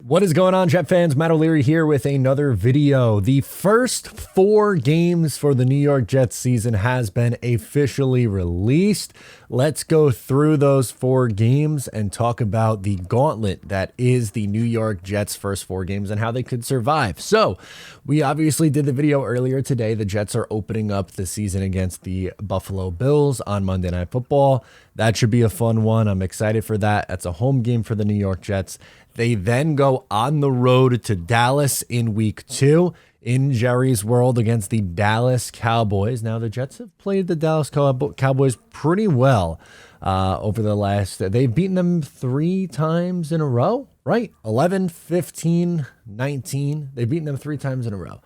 What is going on, Jet fans? Matt O'Leary here with another video. The first 4 games for the New York Jets season has been officially released. Let's go through those 4 games and talk about the gauntlet that is the New York Jets' first 4 games and how they could survive. So, we obviously did the video earlier today. The Jets are opening up the season against the Buffalo Bills on Monday Night Football. That should be a fun one. I'm excited for that. That's a home game for the New York Jets. They then go on the road to Dallas in week 2 in Jerry's World against the Dallas Cowboys. Now, the Jets have played the Dallas Cowboys pretty well over the last. They've beaten them 3 times in a row, right? 11, 15, 19. They've beaten them 3 times in a row.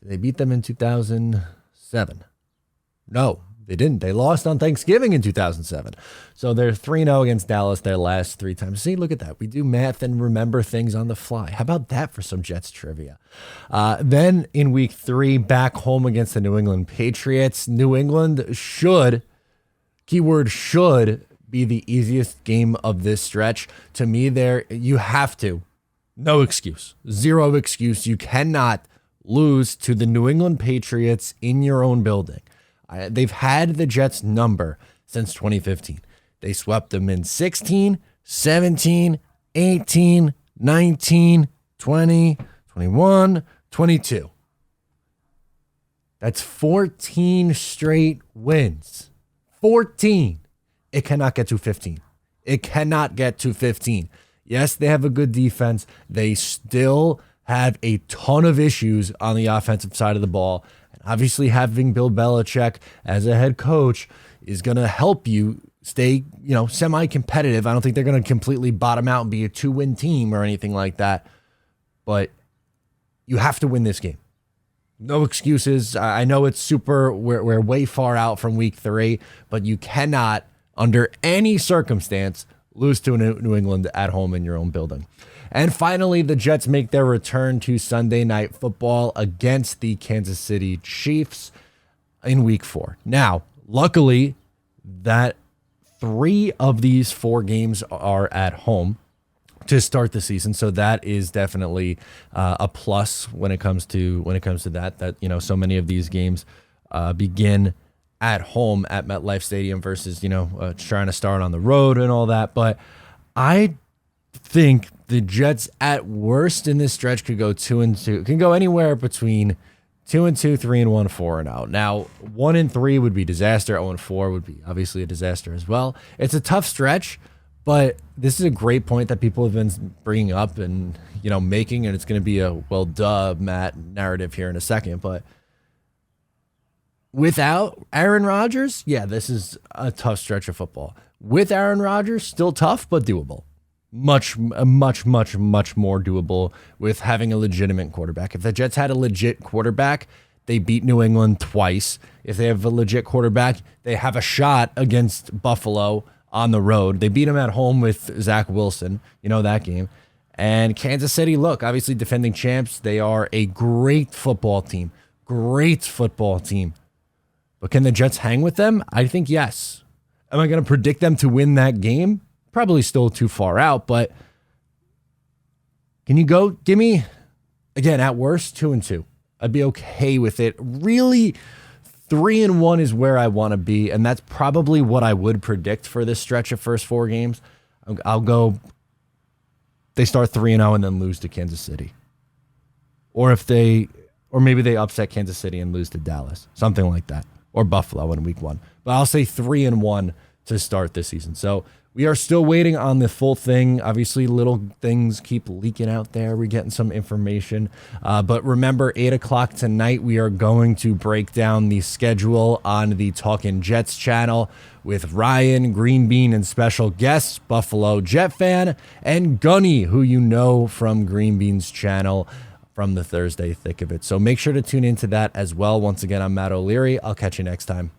They beat them in 2007. No, they didn't. They lost on Thanksgiving in 2007. So they're 3-0 against Dallas their last 3 times. See, look at that. We do math and remember things on the fly. How about that for some Jets trivia? Then in week 3, back home against the New England Patriots. New England should, keyword should, be the easiest game of this stretch. To me, there you have to. No excuse. Zero excuse. You cannot lose to the New England Patriots in your own building. They've had the Jets number since 2015. They swept them in 16, 17, 18, 19, 20, 21, 22. That's 14 straight wins. 14. It cannot get to 15. It cannot get to 15. Yes, they have a good defense. They still have a ton of issues on the offensive side of the ball. Obviously, having Bill Belichick as a head coach is going to help you stay, semi-competitive. I don't think they're going to completely bottom out and be a 2-win team or anything like that. But you have to win this game. No excuses. I know it's we're way far out from week 3, but you cannot, under any circumstance, lose to New England at home in your own building. And finally, the Jets make their return to Sunday Night Football against the Kansas City Chiefs in week 4. Now, luckily, that 3 of these 4 games are at home to start the season, so that is definitely a plus when it comes to that. That so many of these games begin at home at MetLife Stadium versus trying to start on the road and all that. But I think the Jets at worst in this stretch could go 2-2. Can go anywhere between 2-2, 3-1, 4-0. Now, 1-3 would be disaster. 0-4 would be obviously a disaster as well. It's a tough stretch, but this is a great point that people have been bringing up and making, and it's going to be a well, duh, Matt narrative here in a second. But without Aaron Rodgers, yeah, this is a tough stretch of football. With Aaron Rodgers, still tough, but doable. Much more doable with having a legitimate quarterback. If the Jets had a legit quarterback, they beat New England twice. If they have a legit quarterback, they have a shot against Buffalo on the road. They beat them at home with Zach Wilson, that game. And Kansas City, look, obviously defending champs. They are a great football team. Great football team. But can the Jets hang with them? I think yes. Am I going to predict them to win that game? Probably still too far out, but can you give me, again, at worst, 2-2. I'd be okay with it. Really, 3-1 is where I want to be, and that's probably what I would predict for this stretch of first 4 games. I'll go, they start 3-0 and then lose to Kansas City. Or maybe they upset Kansas City and lose to Dallas, something like that, or Buffalo in week 1. But I'll say 3-1 to start this season. So we are still waiting on the full thing. Obviously, little things keep leaking out there. We're getting some information. But remember, 8 o'clock tonight, we are going to break down the schedule on the Talkin' Jets channel with Ryan, Green Bean, and special guests, Buffalo Jet fan, and Gunny, who you know from Green Bean's channel from the Thursday Thick of It. So make sure to tune into that as well. Once again, I'm Matt O'Leary. I'll catch you next time.